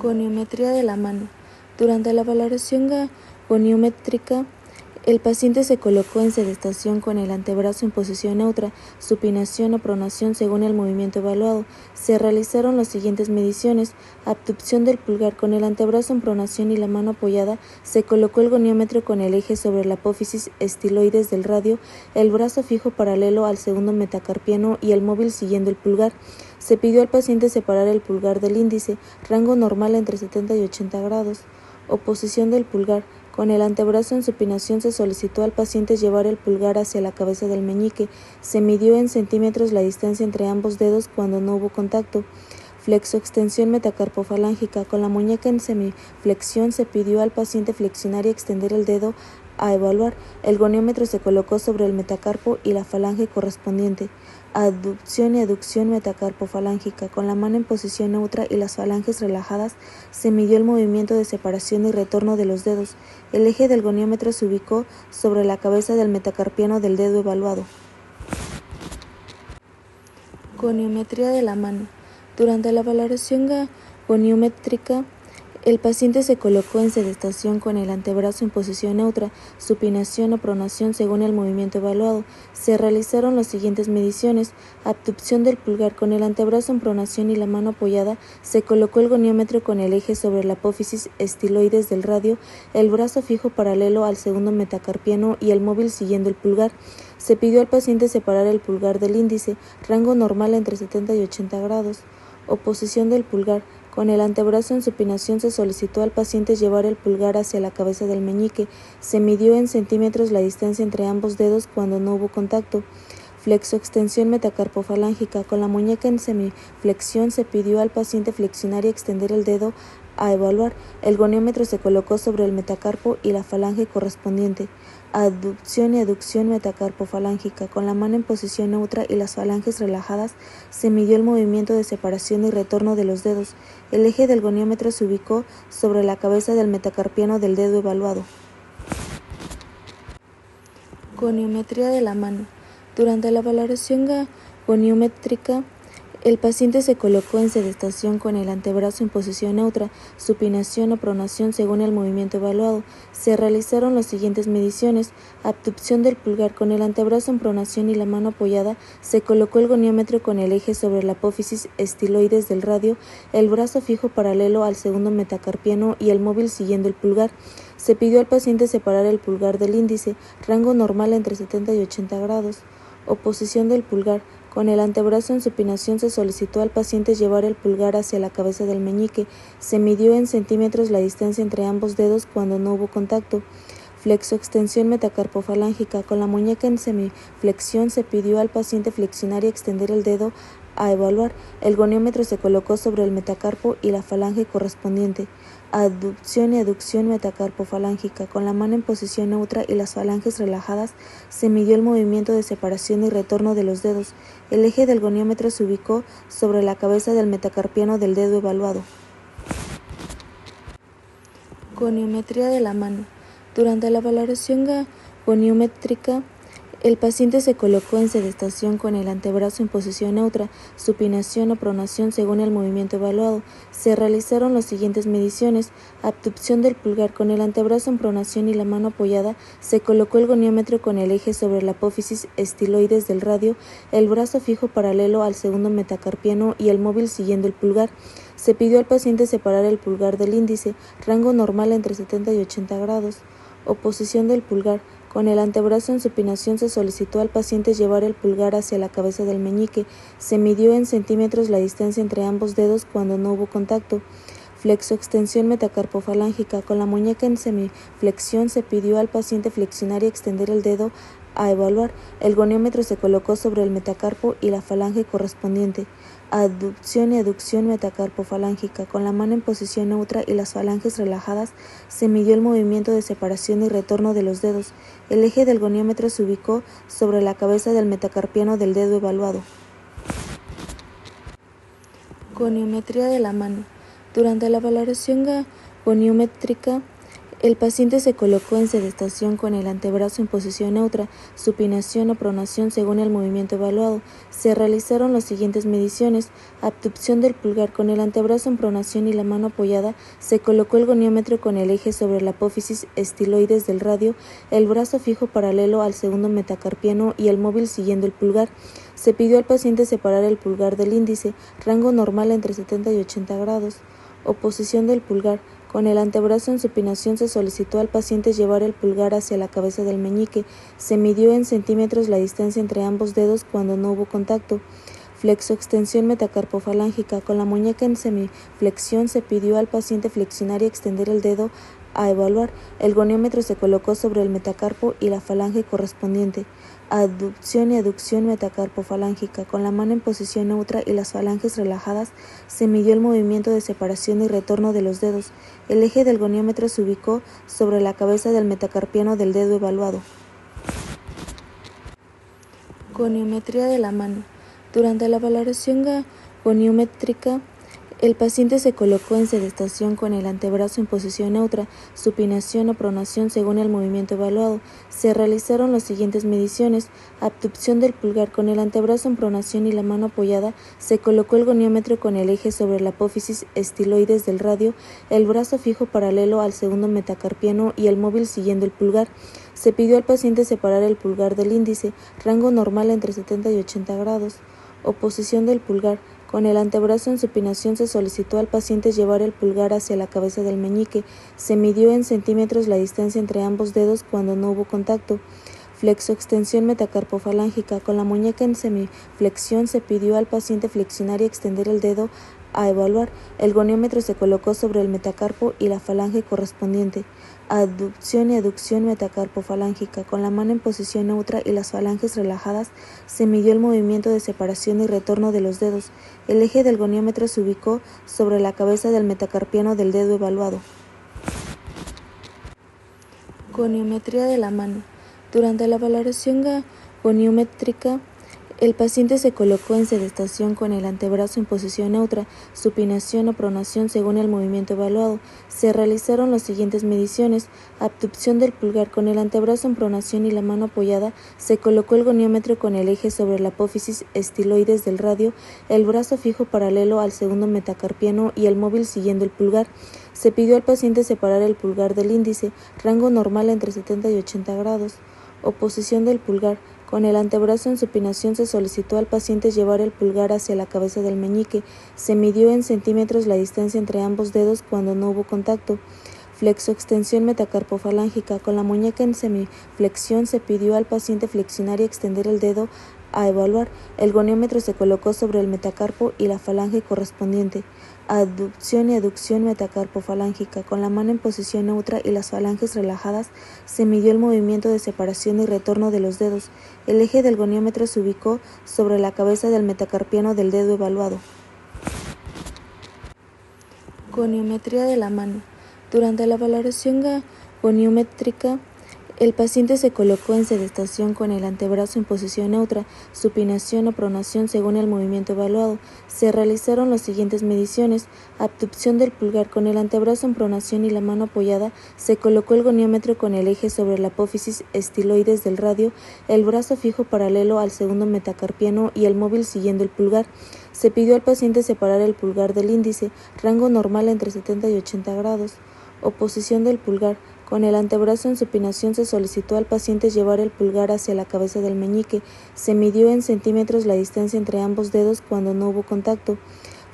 Goniometría de la mano. Durante la valoración goniométrica, el paciente se colocó en sedestación con el antebrazo en posición neutra, supinación o pronación según el movimiento evaluado. Se realizaron las siguientes mediciones: abducción del pulgar con el antebrazo en pronación y la mano apoyada. Se colocó el goniómetro con el eje sobre la apófisis estiloides del radio, el brazo fijo paralelo al segundo metacarpiano y el móvil siguiendo el pulgar. Se pidió al paciente separar el pulgar del índice, rango normal entre 70 y 80 grados. Oposición del pulgar. Con el antebrazo en supinación se solicitó al paciente llevar el pulgar hacia la cabeza del meñique. Se midió en centímetros la distancia entre ambos dedos cuando no hubo contacto. Flexoextensión metacarpofalángica. Con la muñeca en semiflexión se pidió al paciente flexionar y extender el dedo a evaluar. El goniómetro se colocó sobre el metacarpo y la falange correspondiente. Abducción y aducción metacarpofalángica. Con la mano en posición neutra y las falanges relajadas, se midió el movimiento de separación y retorno de los dedos. El eje del goniómetro se ubicó sobre la cabeza del metacarpiano del dedo evaluado. Goniometría de la mano. Durante la valoración goniométrica, el paciente se colocó en sedestación con el antebrazo en posición neutra, supinación o pronación según el movimiento evaluado. Se realizaron las siguientes mediciones: abducción del pulgar con el antebrazo en pronación y la mano apoyada. Se colocó el goniómetro con el eje sobre la apófisis estiloides del radio, el brazo fijo paralelo al segundo metacarpiano y el móvil siguiendo el pulgar. Se pidió al paciente separar el pulgar del índice, rango normal entre 70 y 80 grados. Oposición del pulgar. Con el antebrazo en supinación se solicitó al paciente llevar el pulgar hacia la cabeza del meñique. Se midió en centímetros la distancia entre ambos dedos cuando no hubo contacto. Flexoextensión metacarpofalángica. Con la muñeca en semiflexión se pidió al paciente flexionar y extender el dedo a evaluar. El goniómetro se colocó sobre el metacarpo y la falange correspondiente. Abducción y aducción metacarpofalángica. Con la mano en posición neutra y las falanges relajadas, se midió el movimiento de separación y retorno de los dedos. El eje del goniómetro se ubicó sobre la cabeza del metacarpiano del dedo evaluado. Goniometría de la mano. Durante la valoración goniométrica, el paciente se colocó en sedestación con el antebrazo en posición neutra, supinación o pronación según el movimiento evaluado. Se realizaron las siguientes mediciones: abducción del pulgar con el antebrazo en pronación y la mano apoyada. Se colocó el goniómetro con el eje sobre la apófisis estiloides del radio, el brazo fijo paralelo al segundo metacarpiano y el móvil siguiendo el pulgar. Se pidió al paciente separar el pulgar del índice, rango normal entre 70 y 80 grados. Oposición del pulgar. Con el antebrazo en supinación se solicitó al paciente llevar el pulgar hacia la cabeza del meñique. Se midió en centímetros la distancia entre ambos dedos cuando no hubo contacto. Flexoextensión metacarpofalángica. Con la muñeca en semiflexión se pidió al paciente flexionar y extender el dedo a evaluar. El goniómetro se colocó sobre el metacarpo y la falange correspondiente. Abducción y aducción metacarpofalángica. Con la mano en posición neutra y las falanges relajadas, se midió el movimiento de separación y retorno de los dedos. El eje del goniómetro se ubicó sobre la cabeza del metacarpiano del dedo evaluado. Goniometría de la mano. Durante la valoración goniométrica, el paciente se colocó en sedestación con el antebrazo en posición neutra, supinación o pronación según el movimiento evaluado. Se realizaron las siguientes mediciones: abducción del pulgar con el antebrazo en pronación y la mano apoyada. Se colocó el goniómetro con el eje sobre la apófisis estiloides del radio, el brazo fijo paralelo al segundo metacarpiano y el móvil siguiendo el pulgar. Se pidió al paciente separar el pulgar del índice, rango normal entre 70 y 80 grados. Oposición del pulgar. Con el antebrazo en supinación se solicitó al paciente llevar el pulgar hacia la cabeza del meñique. Se midió en centímetros la distancia entre ambos dedos cuando no hubo contacto. Flexoextensión metacarpofalángica. Con la muñeca en semiflexión se pidió al paciente flexionar y extender el dedo a evaluar. El goniómetro se colocó sobre el metacarpo y la falange correspondiente. Abducción y aducción metacarpofalángica. Con la mano en posición neutra y las falanges relajadas, se midió el movimiento de separación y retorno de los dedos. El eje del goniómetro se ubicó sobre la cabeza del metacarpiano del dedo evaluado. Goniometría de la mano. Durante la valoración goniométrica, El paciente se colocó en sedestación con el antebrazo en posición neutra, supinación o pronación según el movimiento evaluado. Se realizaron las siguientes mediciones: abducción del pulgar con el antebrazo en pronación y la mano apoyada. Se colocó el goniómetro con el eje sobre la apófisis estiloides del radio, el brazo fijo paralelo al segundo metacarpiano y el móvil siguiendo el pulgar. Se pidió al paciente separar el pulgar del índice, rango normal entre 70 y 80 grados. Oposición del pulgar. Con el antebrazo en supinación se solicitó al paciente llevar el pulgar hacia la cabeza del meñique. Se midió en centímetros la distancia entre ambos dedos cuando no hubo contacto. Flexoextensión metacarpofalángica. Con la muñeca en semiflexión se pidió al paciente flexionar y extender el dedo a evaluar. El goniómetro se colocó sobre el metacarpo y la falange correspondiente. Abducción y aducción metacarpofalángica. Con la mano en posición neutra y las falanges relajadas, se midió el movimiento de separación y retorno de los dedos. El eje del goniómetro se ubicó sobre la cabeza del metacarpiano del dedo evaluado. Goniometría de la mano. Durante la valoración goniométrica, el paciente se colocó en sedestación con el antebrazo en posición neutra, supinación o pronación según el movimiento evaluado. Se realizaron las siguientes mediciones: abducción del pulgar con el antebrazo en pronación y la mano apoyada. Se colocó el goniómetro con el eje sobre la apófisis estiloides del radio, el brazo fijo paralelo al segundo metacarpiano y el móvil siguiendo el pulgar. Se pidió al paciente separar el pulgar del índice, rango normal entre 70 y 80 grados. Oposición del pulgar. Con el antebrazo en supinación se solicitó al paciente llevar el pulgar hacia la cabeza del meñique. Se midió en centímetros la distancia entre ambos dedos cuando no hubo contacto. Flexoextensión metacarpofalángica. Con la muñeca en semiflexión se pidió al paciente flexionar y extender el dedo a evaluar. El goniómetro se colocó sobre el metacarpo y la falange correspondiente. Abducción y aducción metacarpofalángica. Con la mano en posición neutra y las falanges relajadas, se midió el movimiento de separación y retorno de los dedos. El eje del goniómetro se ubicó sobre la cabeza del metacarpiano del dedo evaluado. Goniometría de la mano. Durante la valoración goniométrica, el paciente se colocó en sedestación con el antebrazo en posición neutra, supinación o pronación según el movimiento evaluado. Se realizaron las siguientes mediciones: abducción del pulgar con el antebrazo en pronación y la mano apoyada. Se colocó el goniómetro con el eje sobre la apófisis estiloides del radio, el brazo fijo paralelo al segundo metacarpiano y el móvil siguiendo el pulgar. Se pidió al paciente separar el pulgar del índice, rango normal entre 70 y 80 grados. Oposición del pulgar. Con el antebrazo en supinación se solicitó al paciente llevar el pulgar hacia la cabeza del meñique. Se midió en centímetros la distancia entre ambos dedos cuando no hubo contacto. Flexoextensión metacarpofalángica. Con la muñeca en semiflexión se pidió al paciente flexionar y extender el dedo a evaluar. El goniómetro se colocó sobre el metacarpo y la falange correspondiente. Abducción y aducción metacarpofalángica. Con la mano en posición neutra y las falanges relajadas, se midió el movimiento de separación y retorno de los dedos. El eje del goniómetro se ubicó sobre la cabeza del metacarpiano del dedo evaluado. Goniometría de la mano. Durante la valoración goniométrica, el paciente se colocó en sedestación con el antebrazo en posición neutra, supinación o pronación según el movimiento evaluado. Se realizaron las siguientes mediciones: abducción del pulgar con el antebrazo en pronación y la mano apoyada. Se colocó el goniómetro con el eje sobre la apófisis estiloides del radio, el brazo fijo paralelo al segundo metacarpiano y el móvil siguiendo el pulgar. Se pidió al paciente separar el pulgar del índice, rango normal entre 70 y 80 grados. Oposición del pulgar. Con el antebrazo en supinación se solicitó al paciente llevar el pulgar hacia la cabeza del meñique. Se midió en centímetros la distancia entre ambos dedos cuando no hubo contacto.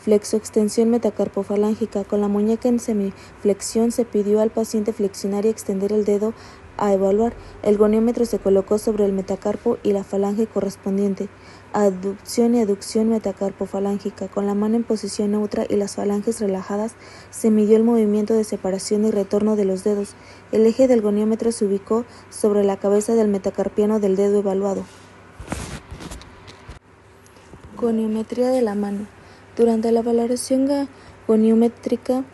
Flexoextensión metacarpofalángica. Con la muñeca en semiflexión se pidió al paciente flexionar y extender el dedo a evaluar. El goniómetro se colocó sobre el metacarpo y la falange correspondiente. Abducción y aducción metacarpofalángica. Con la mano en posición neutra y las falanges relajadas, se midió el movimiento de separación y retorno de los dedos. El eje del goniómetro se ubicó sobre la cabeza del metacarpiano del dedo evaluado. Goniometría de la mano. Durante la valoración goniométrica,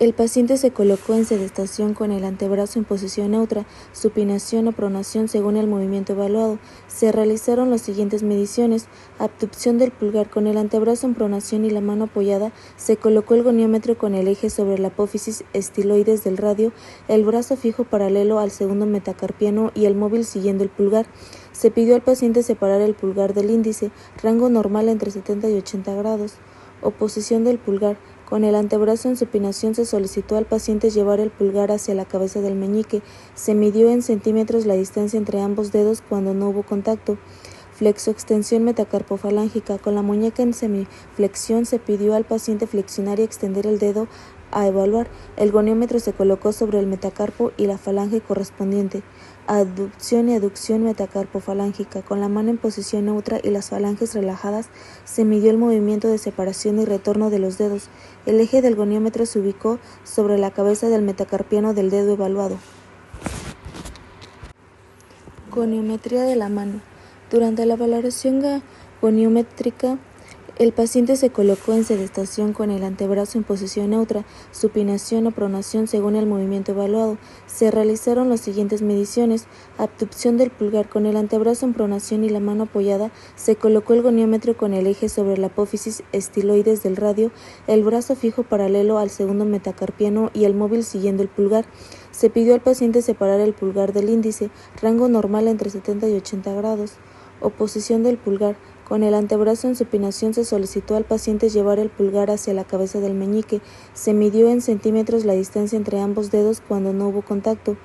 El paciente se colocó en sedestación con el antebrazo en posición neutra, supinación o pronación según el movimiento evaluado. Se realizaron las siguientes mediciones: abducción del pulgar con el antebrazo en pronación y la mano apoyada. Se colocó el goniómetro con el eje sobre la apófisis estiloides del radio, el brazo fijo paralelo al segundo metacarpiano y el móvil siguiendo el pulgar. Se pidió al paciente separar el pulgar del índice, rango normal entre 70 y 80 grados. Oposición del pulgar. Con el antebrazo en supinación se solicitó al paciente llevar el pulgar hacia la cabeza del meñique. Se midió en centímetros la distancia entre ambos dedos cuando no hubo contacto. Flexoextensión metacarpofalángica. Con la muñeca en semiflexión se pidió al paciente flexionar y extender el dedo a evaluar. El goniómetro se colocó sobre el metacarpo y la falange correspondiente. Abducción y aducción metacarpofalángica. Con la mano en posición neutra y las falanges relajadas, se midió el movimiento de separación y retorno de los dedos. El eje del goniómetro se ubicó sobre la cabeza del metacarpiano del dedo evaluado. Goniometría de la mano. Durante la valoración goniométrica, el paciente se colocó en sedestación con el antebrazo en posición neutra, supinación o pronación según el movimiento evaluado. Se realizaron las siguientes mediciones: abducción del pulgar con el antebrazo en pronación y la mano apoyada. Se colocó el goniómetro con el eje sobre la apófisis estiloides del radio, el brazo fijo paralelo al segundo metacarpiano y el móvil siguiendo el pulgar. Se pidió al paciente separar el pulgar del índice, rango normal entre 70 y 80 grados. Oposición del pulgar. Con el antebrazo en supinación se solicitó al paciente llevar el pulgar hacia la cabeza del meñique. Se midió en centímetros la distancia entre ambos dedos cuando no hubo contacto.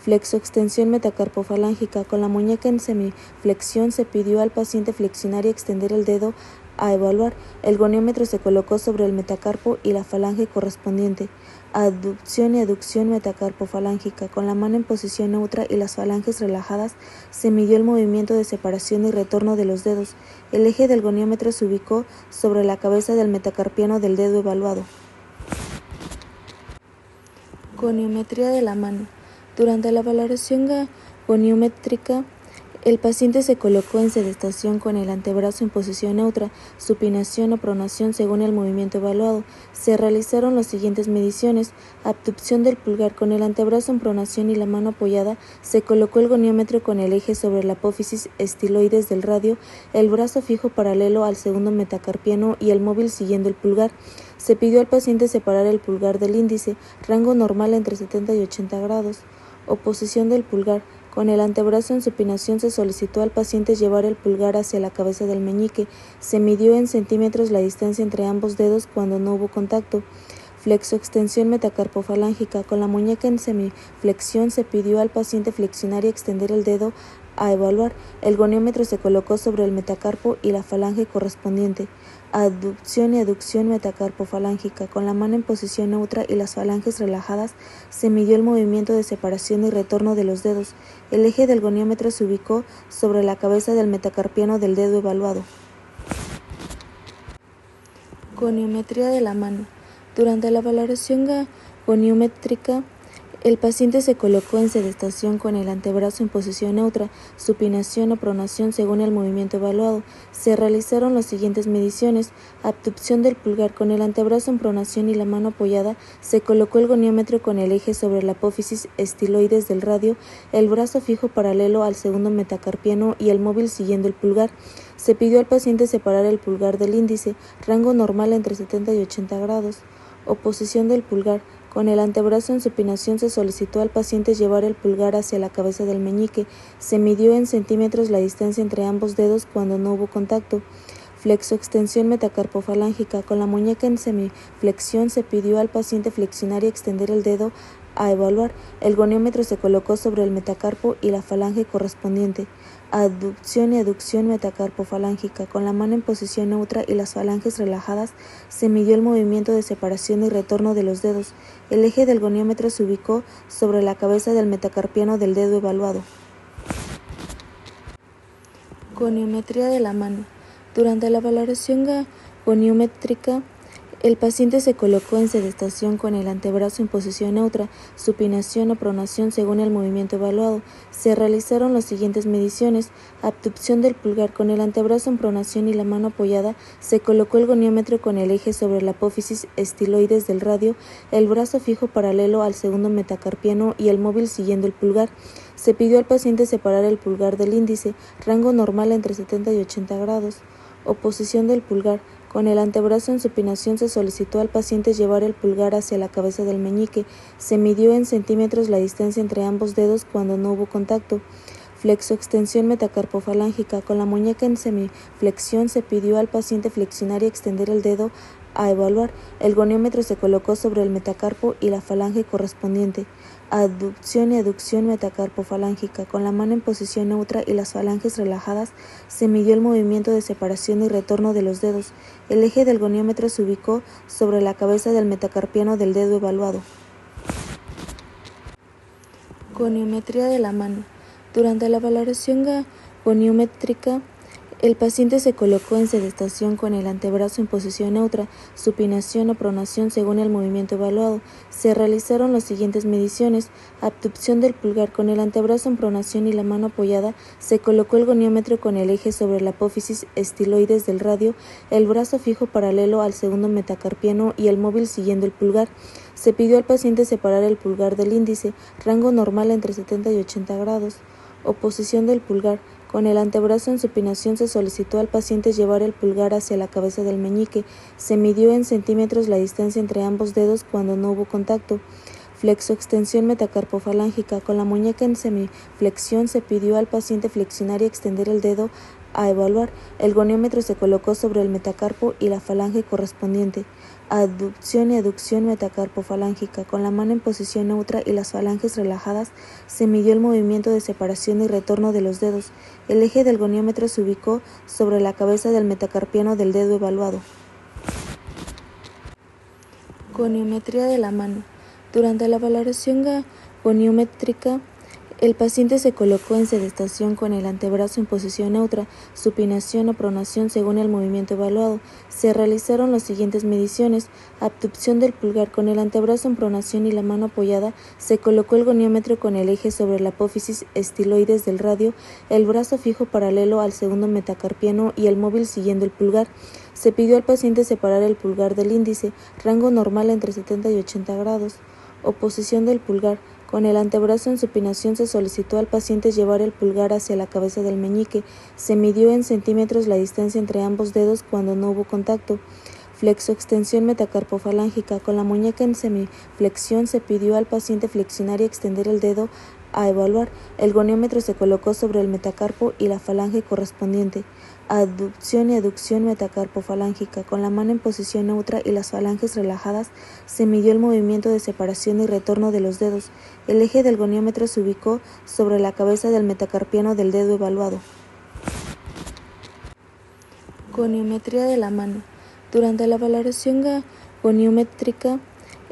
Flexoextensión metacarpofalángica. Con la muñeca en semiflexión se pidió al paciente flexionar y extender el dedo a evaluar. El goniómetro se colocó sobre el metacarpo y la falange correspondiente. Abducción y aducción metacarpofalángica. Con la mano en posición neutra y las falanges relajadas, se midió el movimiento de separación y retorno de los dedos. El eje del goniómetro se ubicó sobre la cabeza del metacarpiano del dedo evaluado. Goniometría de la mano. Durante la valoración goniométrica, el paciente se colocó en sedestación con el antebrazo en posición neutra, supinación o pronación según el movimiento evaluado. Se realizaron las siguientes mediciones: abducción del pulgar con el antebrazo en pronación y la mano apoyada. Se colocó el goniómetro con el eje sobre la apófisis estiloides del radio, el brazo fijo paralelo al segundo metacarpiano y el móvil siguiendo el pulgar. Se pidió al paciente separar el pulgar del índice, rango normal entre 70 y 80 grados. Oposición del pulgar. Con el antebrazo en supinación se solicitó al paciente llevar el pulgar hacia la cabeza del meñique. Se midió en centímetros la distancia entre ambos dedos cuando no hubo contacto. Flexoextensión metacarpofalángica. Con la muñeca en semiflexión se pidió al paciente flexionar y extender el dedo a evaluar. El goniómetro se colocó sobre el metacarpo y la falange correspondiente. Abducción y aducción metacarpofalángica. Con la mano en posición neutra y las falanges relajadas, se midió el movimiento de separación y retorno de los dedos. El eje del goniómetro se ubicó sobre la cabeza del metacarpiano del dedo evaluado. Goniometría de la mano. Durante la valoración goniométrica, el paciente se colocó en sedestación con el antebrazo en posición neutra, supinación o pronación según el movimiento evaluado. Se realizaron las siguientes mediciones: abducción del pulgar con el antebrazo en pronación y la mano apoyada. Se colocó el goniómetro con el eje sobre la apófisis estiloides del radio, el brazo fijo paralelo al segundo metacarpiano y el móvil siguiendo el pulgar. Se pidió al paciente separar el pulgar del índice, rango normal entre 70 y 80 grados. Oposición del pulgar. Con el antebrazo en supinación se solicitó al paciente llevar el pulgar hacia la cabeza del meñique. Se midió en centímetros la distancia entre ambos dedos cuando no hubo contacto. Flexoextensión metacarpofalángica. Con la muñeca en semiflexión se pidió al paciente flexionar y extender el dedo a evaluar. El goniómetro se colocó sobre el metacarpo y la falange correspondiente. Abducción y aducción metacarpofalángica. Con la mano en posición neutra y las falanges relajadas, se midió el movimiento de separación y retorno de los dedos. El eje del goniómetro se ubicó sobre la cabeza del metacarpiano del dedo evaluado. Goniometría de la mano. Durante la valoración goniométrica, El paciente se colocó en sedestación con el antebrazo en posición neutra, supinación o pronación según el movimiento evaluado. Se realizaron las siguientes mediciones: abducción del pulgar con el antebrazo en pronación y la mano apoyada. Se colocó el goniómetro con el eje sobre la apófisis estiloides del radio, el brazo fijo paralelo al segundo metacarpiano y el móvil siguiendo el pulgar. Se pidió al paciente separar el pulgar del índice, rango normal entre 70 y 80 grados. Oposición del pulgar. Con el antebrazo en supinación se solicitó al paciente llevar el pulgar hacia la cabeza del meñique. Se midió en centímetros la distancia entre ambos dedos cuando no hubo contacto. Flexoextensión metacarpofalángica. Con la muñeca en semiflexión se pidió al paciente flexionar y extender el dedo a evaluar. El goniómetro se colocó sobre el metacarpo y la falange correspondiente. Abducción y aducción metacarpofalángica. Con la mano en posición neutra y las falanges relajadas, se midió el movimiento de separación y retorno de los dedos. El eje del goniómetro se ubicó sobre la cabeza del metacarpiano del dedo evaluado. Goniometría de la mano. Durante la valoración goniométrica, el paciente se colocó en sedestación con el antebrazo en posición neutra, supinación o pronación según el movimiento evaluado. Se realizaron las siguientes mediciones: abducción del pulgar con el antebrazo en pronación y la mano apoyada. Se colocó el goniómetro con el eje sobre la apófisis estiloides del radio, el brazo fijo paralelo al segundo metacarpiano y el móvil siguiendo el pulgar. Se pidió al paciente separar el pulgar del índice, rango normal entre 70 y 80 grados. Oposición del pulgar. Con el antebrazo en supinación se solicitó al paciente llevar el pulgar hacia la cabeza del meñique. Se midió en centímetros la distancia entre ambos dedos cuando no hubo contacto. Flexoextensión metacarpofalángica. Con la muñeca en semiflexión se pidió al paciente flexionar y extender el dedo a evaluar. El goniómetro se colocó sobre el metacarpo y la falange correspondiente. Abducción y aducción metacarpofalángica. Con la mano en posición neutra y las falanges relajadas, se midió el movimiento de separación y retorno de los dedos. El eje del goniómetro se ubicó sobre la cabeza del metacarpiano del dedo evaluado. Goniometría de la mano. Durante la valoración goniométrica, el paciente se colocó en sedestación con el antebrazo en posición neutra, supinación o pronación según el movimiento evaluado. Se realizaron las siguientes mediciones: abducción del pulgar con el antebrazo en pronación y la mano apoyada. Se colocó el goniómetro con el eje sobre la apófisis estiloides del radio, el brazo fijo paralelo al segundo metacarpiano y el móvil siguiendo el pulgar. Se pidió al paciente separar el pulgar del índice, rango normal entre 70 y 80 grados. Oposición del pulgar. Con el antebrazo en supinación se solicitó al paciente llevar el pulgar hacia la cabeza del meñique. Se midió en centímetros la distancia entre ambos dedos cuando no hubo contacto. Flexoextensión metacarpofalángica. Con la muñeca en semiflexión se pidió al paciente flexionar y extender el dedo a evaluar. El goniómetro se colocó sobre el metacarpo y la falange correspondiente. Abducción y aducción metacarpofalángica. Con la mano en posición neutra y las falanges relajadas, se midió el movimiento de separación y retorno de los dedos. El eje del goniómetro se ubicó sobre la cabeza del metacarpiano del dedo evaluado. Goniometría de la mano. Durante la valoración goniométrica,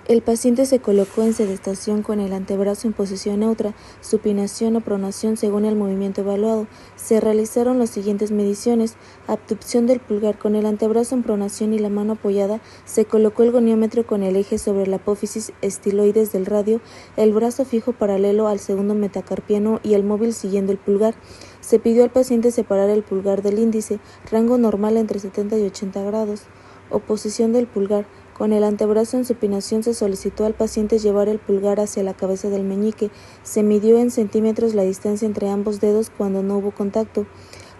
el paciente se colocó en sedestación con el antebrazo en posición neutra, supinación o pronación según el movimiento evaluado. Se realizaron las siguientes mediciones: abducción del pulgar con el antebrazo en pronación y la mano apoyada. Se colocó el goniómetro con el eje sobre la apófisis estiloides del radio, el brazo fijo paralelo al segundo metacarpiano y el móvil siguiendo el pulgar. Se pidió al paciente separar el pulgar del índice, rango normal entre 70 y 80 grados. Oposición del pulgar. Con el antebrazo en supinación se solicitó al paciente llevar el pulgar hacia la cabeza del meñique. Se midió en centímetros la distancia entre ambos dedos cuando no hubo contacto.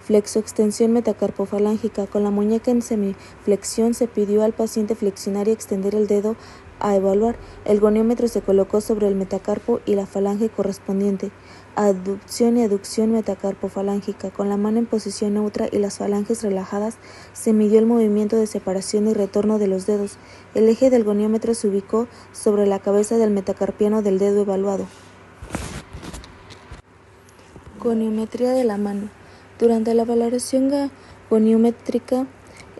Flexoextensión metacarpofalángica. Con la muñeca en semiflexión se pidió al paciente flexionar y extender el dedo a evaluar. El goniómetro se colocó sobre el metacarpo y la falange correspondiente. Abducción y aducción metacarpofalángica. Con la mano en posición neutra y las falanges relajadas, se midió el movimiento de separación y retorno de los dedos. El eje del goniómetro se ubicó sobre la cabeza del metacarpiano del dedo evaluado. Goniometría de la mano. Durante la valoración goniométrica,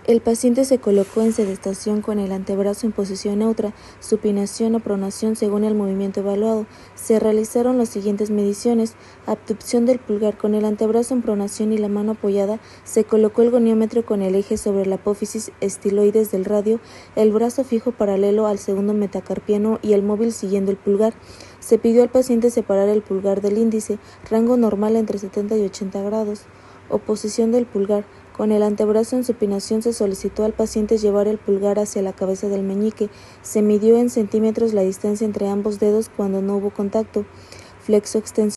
El paciente se colocó en sedestación con el antebrazo en posición neutra, supinación o pronación según el movimiento evaluado. Se realizaron las siguientes mediciones: abducción del pulgar con el antebrazo en pronación y la mano apoyada. Se colocó el goniómetro con el eje sobre la apófisis estiloides del radio, el brazo fijo paralelo al segundo metacarpiano y el móvil siguiendo el pulgar. Se pidió al paciente separar el pulgar del índice, rango normal entre 70 y 80 grados. Oposición del pulgar. Con el antebrazo en supinación se solicitó al paciente llevar el pulgar hacia la cabeza del meñique. Se midió en centímetros la distancia entre ambos dedos cuando no hubo contacto. Flexo-extensión.